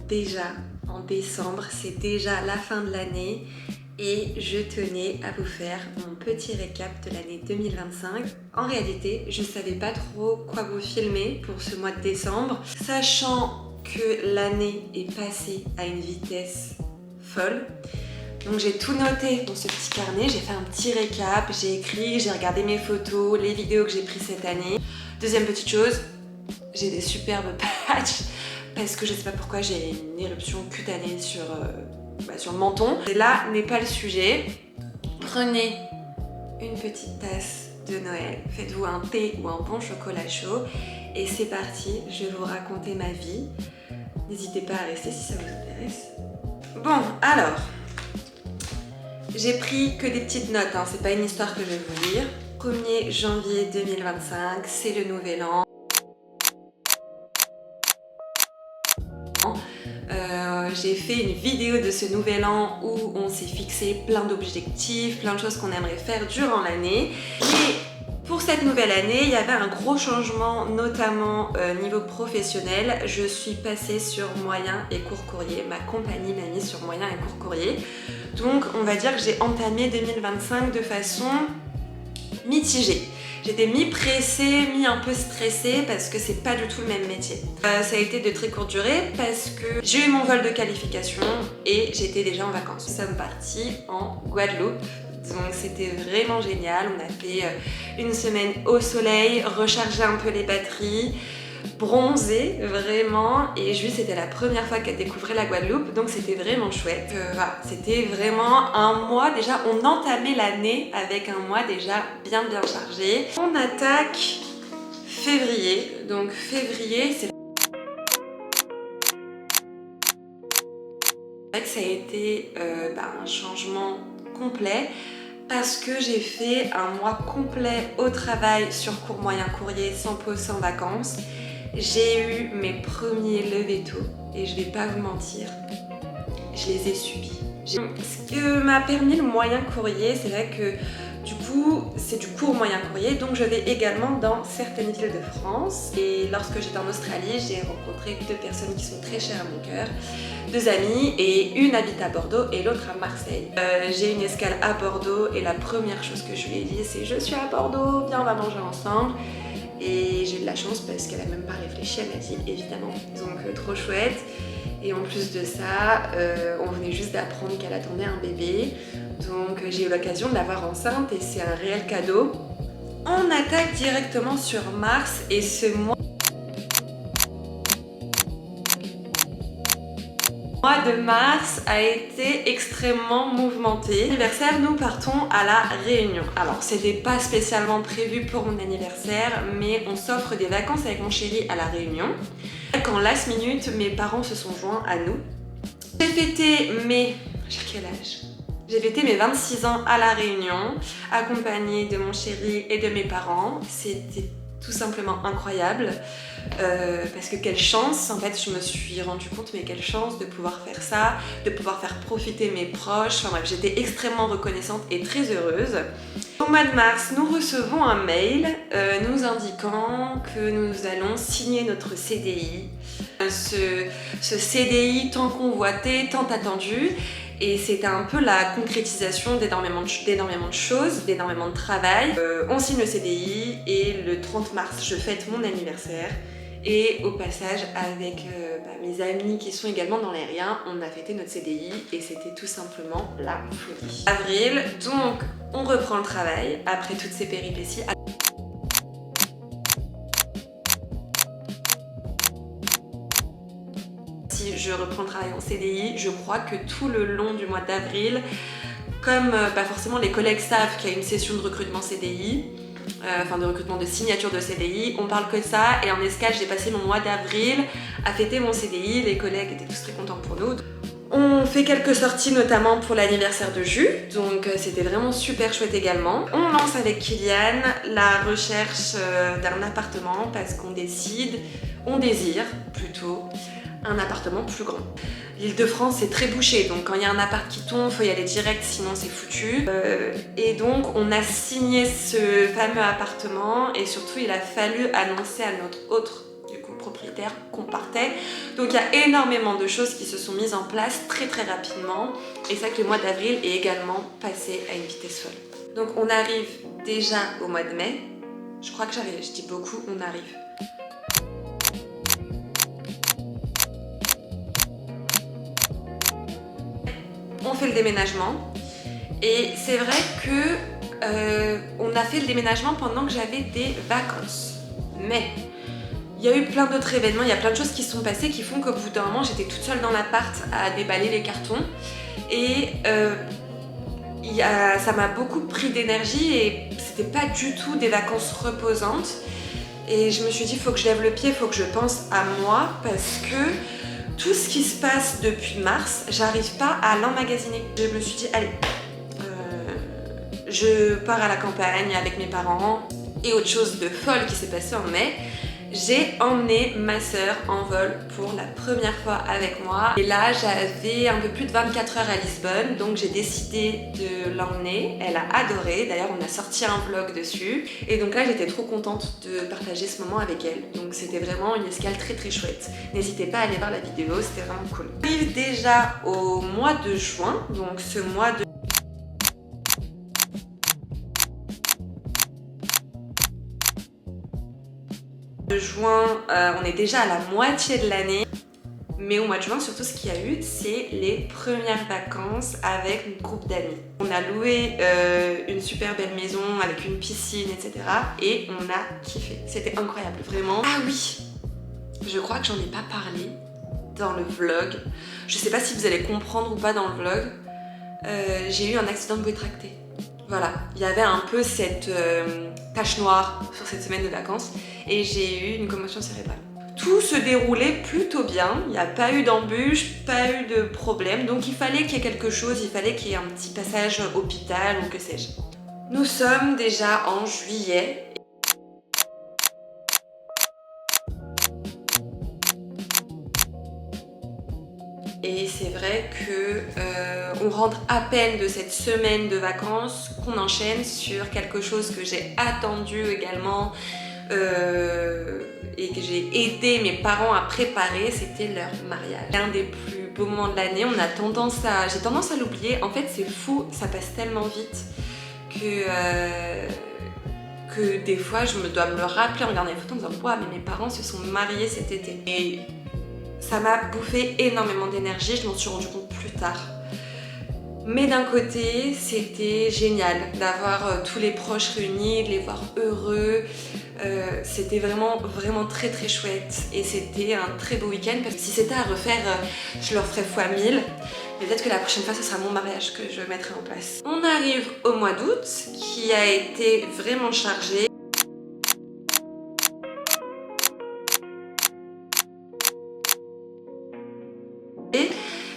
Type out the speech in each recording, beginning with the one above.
déjà en décembre, c'est déjà la fin de l'année et je tenais à vous faire mon petit récap de l'année 2025. En réalité, je savais pas trop quoi vous filmer pour ce mois de décembre, sachant que l'année est passée à une vitesse folle. Donc j'ai tout noté dans ce petit carnet, j'ai fait un petit récap, j'ai écrit, j'ai regardé mes photos, les vidéos que j'ai prises cette année. Deuxième petite chose, j'ai des superbes patchs parce que je sais pas pourquoi j'ai une éruption cutanée sur le menton. Et là n'est pas le sujet. Prenez une petite tasse de Noël, faites-vous un thé ou un bon chocolat chaud et c'est parti, je vais vous raconter ma vie. N'hésitez pas à rester si ça vous intéresse. Bon, alors, j'ai pris que des petites notes, hein, c'est pas une histoire que je vais vous lire. 1er janvier 2025, c'est le nouvel an. J'ai fait une vidéo de ce nouvel an où on s'est fixé plein d'objectifs, plein de choses qu'on aimerait faire durant l'année. Et pour cette nouvelle année, il y avait un gros changement, notamment niveau professionnel. Je suis passée sur moyen et court courrier. Ma compagnie m'a mis sur moyen et court courrier. Donc on va dire que j'ai entamé 2025 de façon mitigée. J'étais mi-pressée, mi-un peu stressée parce que c'est pas du tout le même métier. Ça a été de très courte durée parce que j'ai eu mon vol de qualification et j'étais déjà en vacances. Nous sommes partis en Guadeloupe, donc c'était vraiment génial. On a fait une semaine au soleil, rechargé un peu les batteries, bronzé vraiment, et Julie c'était la première fois qu'elle découvrait la Guadeloupe, donc c'était vraiment chouette. Voilà, c'était vraiment un mois déjà, on entamait l'année avec un mois déjà bien chargé. On attaque février, donc février c'est vrai que ça a été un changement complet parce que j'ai fait un mois complet au travail sur court moyen courrier, sans pause, sans vacances. J'ai eu mes premiers levées tôt et je vais pas vous mentir, je les ai subis. Ce que m'a permis le moyen courrier, c'est vrai que du coup c'est du court moyen courrier, donc je vais également dans certaines villes de France. Et lorsque j'étais en Australie, j'ai rencontré deux personnes qui sont très chères à mon cœur, deux amies, et une habite à Bordeaux et l'autre à Marseille. J'ai une escale à Bordeaux et la première chose que je lui ai dit c'est: je suis à Bordeaux, viens on va manger ensemble. Et j'ai eu de la chance parce qu'elle a même pas réfléchi, elle m'a dit évidemment. Donc trop chouette. Et en plus de ça, on venait juste d'apprendre qu'elle attendait un bébé. Donc j'ai eu l'occasion de la voir enceinte et c'est un réel cadeau. On attaque directement sur mars et ce mois de mars a été extrêmement mouvementé. Anniversaire, nous partons à la Réunion. Alors c'était pas spécialement prévu pour mon anniversaire, mais on s'offre des vacances avec mon chéri à la Réunion. Quand last minute, mes parents se sont joints à nous. J'ai fêté mes... J'ai quel âge ? J'ai fêté mes 26 ans à la Réunion, accompagnée de mon chéri et de mes parents. C'était tout simplement incroyable. Parce que quelle chance, en fait je me suis rendu compte, mais quelle chance de pouvoir faire ça, de pouvoir faire profiter mes proches. Enfin bref, j'étais extrêmement reconnaissante et très heureuse. Au mois de mars, nous recevons un mail nous indiquant que nous allons signer notre CDI. Ce CDI tant convoité, tant attendu. Et c'était un peu la concrétisation d'énormément de choses, d'énormément de travail. On signe le CDI et le 30 mars, je fête mon anniversaire. Et au passage, avec mes amis qui sont également dans l'aérien, on a fêté notre CDI et c'était tout simplement la folie. Avril, donc on reprend le travail après toutes ces péripéties. Si je reprends le travail en CDI, je crois que tout le long du mois d'avril, comme forcément les collègues savent qu'il y a une session de recrutement CDI, de recrutement de signature de CDI, on parle que de ça, et en escale j'ai passé mon mois d'avril à fêter mon CDI, les collègues étaient tous très contents pour nous. On fait quelques sorties notamment pour l'anniversaire de Jus, donc c'était vraiment super chouette également. On lance avec Kylian la recherche d'un appartement parce qu'on désire plutôt un appartement plus grand. L'Île-de-France c'est très bouché, donc quand il y a un appart qui tombe, il faut y aller direct, sinon c'est foutu. Et donc on a signé ce fameux appartement et surtout il a fallu annoncer à notre autre propriétaire qu'on partait. Donc il y a énormément de choses qui se sont mises en place très rapidement. Et c'est vrai que le mois d'avril est également passé à une vitesse folle. Donc on arrive déjà au mois de mai. Je crois que je dis beaucoup, on arrive. On fait le déménagement. Et c'est vrai que on a fait le déménagement pendant que j'avais des vacances. Mais il y a eu plein d'autres événements, il y a plein de choses qui se sont passées qui font qu'au bout d'un moment, j'étais toute seule dans l'appart à déballer les cartons. Et ça m'a beaucoup pris d'énergie et c'était pas du tout des vacances reposantes. Et je me suis dit, il faut que je lève le pied, il faut que je pense à moi parce que tout ce qui se passe depuis mars, j'arrive pas à l'emmagasiner. Je me suis dit, allez, je pars à la campagne avec mes parents. Et autre chose de folle qui s'est passée en mai, j'ai emmené ma sœur en vol pour la première fois avec moi. Et là, j'avais un peu plus de 24 heures à Lisbonne, donc j'ai décidé de l'emmener. Elle a adoré, d'ailleurs on a sorti un vlog dessus. Et donc là, j'étais trop contente de partager ce moment avec elle. Donc c'était vraiment une escale très chouette. N'hésitez pas à aller voir la vidéo, c'était vraiment cool. On arrive déjà au mois de juin, donc ce mois de juin, on est déjà à la moitié de l'année. Mais au mois de juin, surtout ce qu'il y a eu, c'est les premières vacances avec un groupe d'amis. On a loué une super belle maison avec une piscine, etc. Et on a kiffé. C'était incroyable, vraiment. Ah oui, je crois que j'en ai pas parlé dans le vlog. Je sais pas si vous allez comprendre ou pas dans le vlog. J'ai eu un accident de bouée tractée. Voilà, il y avait un peu cette tache noire sur cette semaine de vacances et j'ai eu une commotion cérébrale. Tout se déroulait plutôt bien, il n'y a pas eu d'embûches, pas eu de problème, donc il fallait qu'il y ait quelque chose, il fallait qu'il y ait un petit passage hôpital ou que sais-je. Nous sommes déjà en juillet. Et c'est vrai que on rentre à peine de cette semaine de vacances qu'on enchaîne sur quelque chose que j'ai attendu également et que j'ai aidé mes parents à préparer, c'était leur mariage. L'un des plus beaux moments de l'année, j'ai tendance à l'oublier. En fait c'est fou, ça passe tellement vite que des fois je me dois me le rappeler en regardant les photos en disant wow, mais mes parents se sont mariés cet été. Et ça m'a bouffé énormément d'énergie, je m'en suis rendu compte plus tard. Mais d'un côté, c'était génial d'avoir tous les proches réunis, de les voir heureux. C'était vraiment très chouette. Et c'était un très beau week-end parce que si c'était à refaire, je le referais fois 1000. Mais peut-être que la prochaine fois, ce sera mon mariage que je mettrai en place. On arrive au mois d'août qui a été vraiment chargé.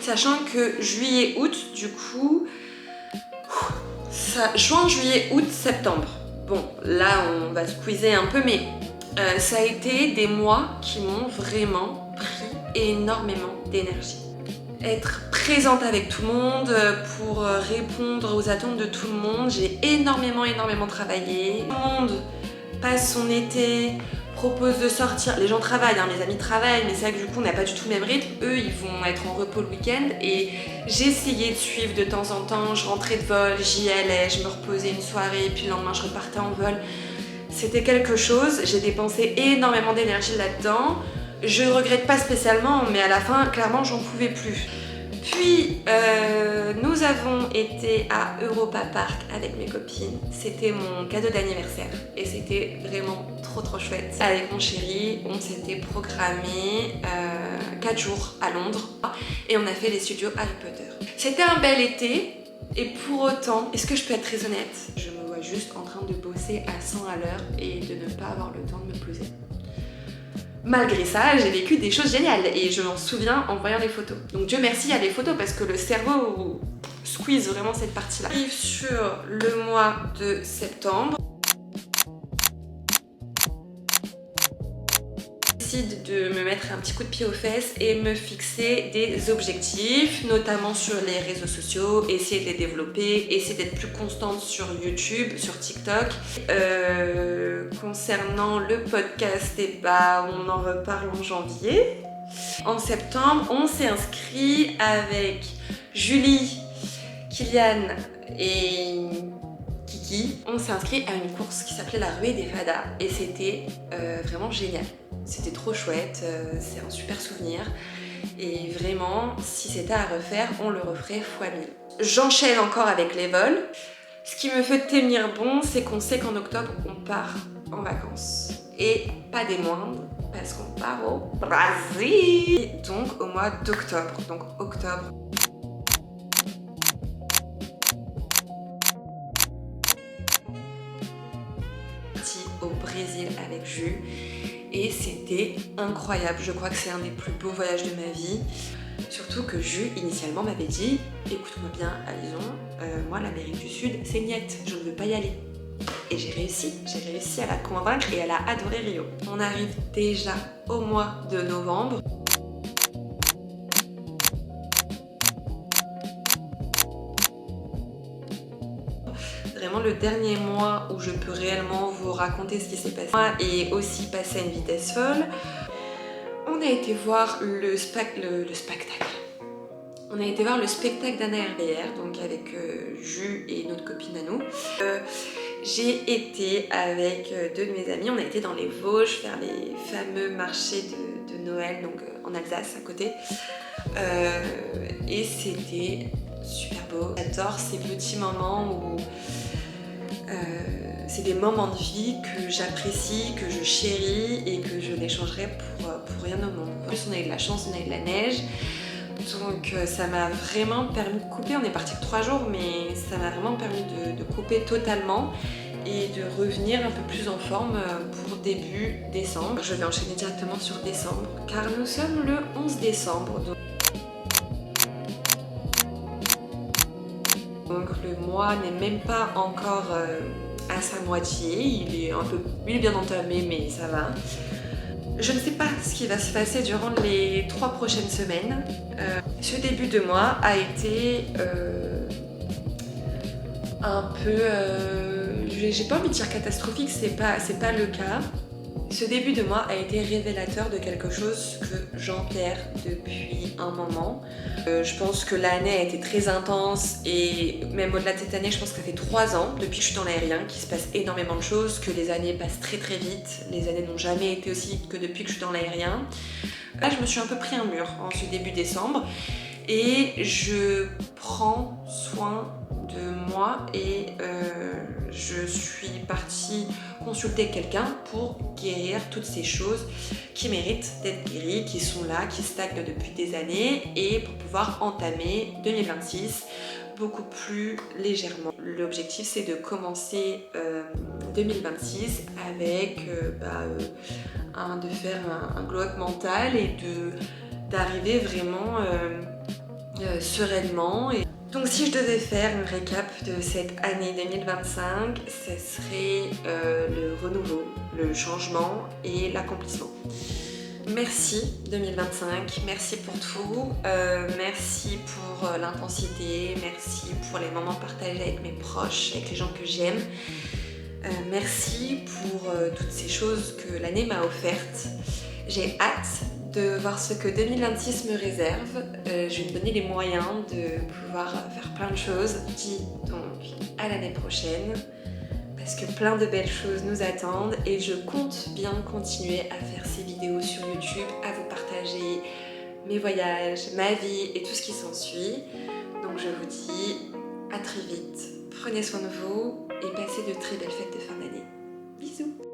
Sachant que juillet, août, du coup, juin, juillet, août, septembre. Bon, là on va squeezer un peu, mais ça a été des mois qui m'ont vraiment pris énormément d'énergie. Être présente avec tout le monde pour répondre aux attentes de tout le monde, j'ai énormément travaillé. Tout le monde passe son été, propose de sortir, les gens travaillent, hein, mes amis travaillent, mais c'est vrai que du coup on n'a pas du tout le même rythme, eux ils vont être en repos le week-end et j'essayais de suivre de temps en temps, je rentrais de vol, j'y allais, je me reposais une soirée, puis le lendemain je repartais en vol. C'était quelque chose, j'ai dépensé énormément d'énergie là-dedans, je regrette pas spécialement, mais à la fin clairement j'en pouvais plus. Puis nous avons été à Europa Park avec mes copines, c'était mon cadeau d'anniversaire et c'était vraiment trop chouette. Avec mon chéri, on s'était programmé 4 jours à Londres et on a fait les studios Harry Potter. C'était un bel été et pour autant, est-ce que je peux être très honnête? Je me vois juste en train de bosser à 100 à l'heure et de ne pas avoir le temps de me poser. Malgré ça, j'ai vécu des choses géniales et je m'en souviens en voyant les photos. Donc Dieu merci à les photos parce que le cerveau squeeze vraiment cette partie-là. On arrive sur le mois de septembre. décide de me mettre un petit coup de pied aux fesses et me fixer des objectifs, notamment sur les réseaux sociaux, essayer de les développer, essayer d'être plus constante sur YouTube, sur TikTok. Concernant le podcast, on en reparle en janvier. En septembre, on s'est inscrit avec Julie, Kylian et Kiki. On s'est inscrit à une course qui s'appelait la Ruée des Fadas et c'était vraiment génial. C'était trop chouette, c'est un super souvenir et vraiment, si c'était à refaire, on le referait x1000. J'enchaîne encore avec les vols. Ce qui me fait tenir bon, c'est qu'on sait qu'en octobre, on part en vacances. Et pas des moindres, parce qu'on part au Brésil. Donc au mois d'octobre. Donc octobre. Parti au Brésil avec Jus. Et c'était incroyable. Je crois que c'est un des plus beaux voyages de ma vie. Surtout que Jus, initialement, m'avait dit « Écoute-moi bien, Alison, moi, l'Amérique du Sud, c'est niette, je ne veux pas y aller. » Et j'ai réussi à la convaincre et elle a adoré Rio. On arrive déjà au mois de novembre. Vraiment le dernier mois où je peux réellement vous raconter ce qui s'est passé et aussi passer à une vitesse folle. On a été voir le spectacle. On a été voir le spectacle d'Anna RBR, donc avec Jus et notre copine à nous. J'ai été avec deux de mes amis, on a été dans les Vosges faire les fameux marchés de Noël, donc en Alsace à côté. Et c'était super beau. J'adore ces petits moments où c'est des moments de vie que j'apprécie, que je chéris et que je n'échangerai pour rien au monde. En plus on a eu de la chance, on a eu de la neige. Donc ça m'a vraiment permis de couper, on est parti que 3 jours mais ça m'a vraiment permis de couper totalement et de revenir un peu plus en forme pour début décembre. Je vais enchaîner directement sur décembre car nous sommes le 11 décembre. Donc le mois n'est même pas encore à sa moitié, il est bien entamé mais ça va. Je ne sais pas ce qui va se passer durant les 3 prochaines semaines. Ce début de mois a été un peu... j'ai pas envie de dire catastrophique, c'est pas le cas. Ce début de mois a été révélateur de quelque chose que j'enterre depuis un moment. Je pense que l'année a été très intense et même au-delà de cette année, je pense que ça fait 3 ans depuis que je suis dans l'aérien qu'il se passe énormément de choses, que les années passent très très vite. Les années n'ont jamais été aussi vite que depuis que je suis dans l'aérien. Là, je me suis un peu pris un mur en ce début décembre et je prends soin de moi et je suis partie consulter quelqu'un pour guérir toutes ces choses qui méritent d'être guéries, qui sont là, qui stagnent depuis des années et pour pouvoir entamer 2026 beaucoup plus légèrement. L'objectif c'est de commencer 2026 avec de faire un glow-up mental et d'arriver vraiment sereinement. Donc si je devais faire un récap de cette année 2025, ce serait le renouveau, le changement et l'accomplissement. Merci 2025, merci pour tout, merci pour l'intensité, merci pour les moments partagés avec mes proches, avec les gens que j'aime. Merci pour toutes ces choses que l'année m'a offertes. J'ai hâte de voir ce que 2026 me réserve. Je vais me donner les moyens de pouvoir faire plein de choses. Je dis donc à l'année prochaine parce que plein de belles choses nous attendent et je compte bien continuer à faire ces vidéos sur YouTube, à vous partager mes voyages, ma vie et tout ce qui s'ensuit. Donc je vous dis à très vite. Prenez soin de vous et passez de très belles fêtes de fin d'année. Bisous!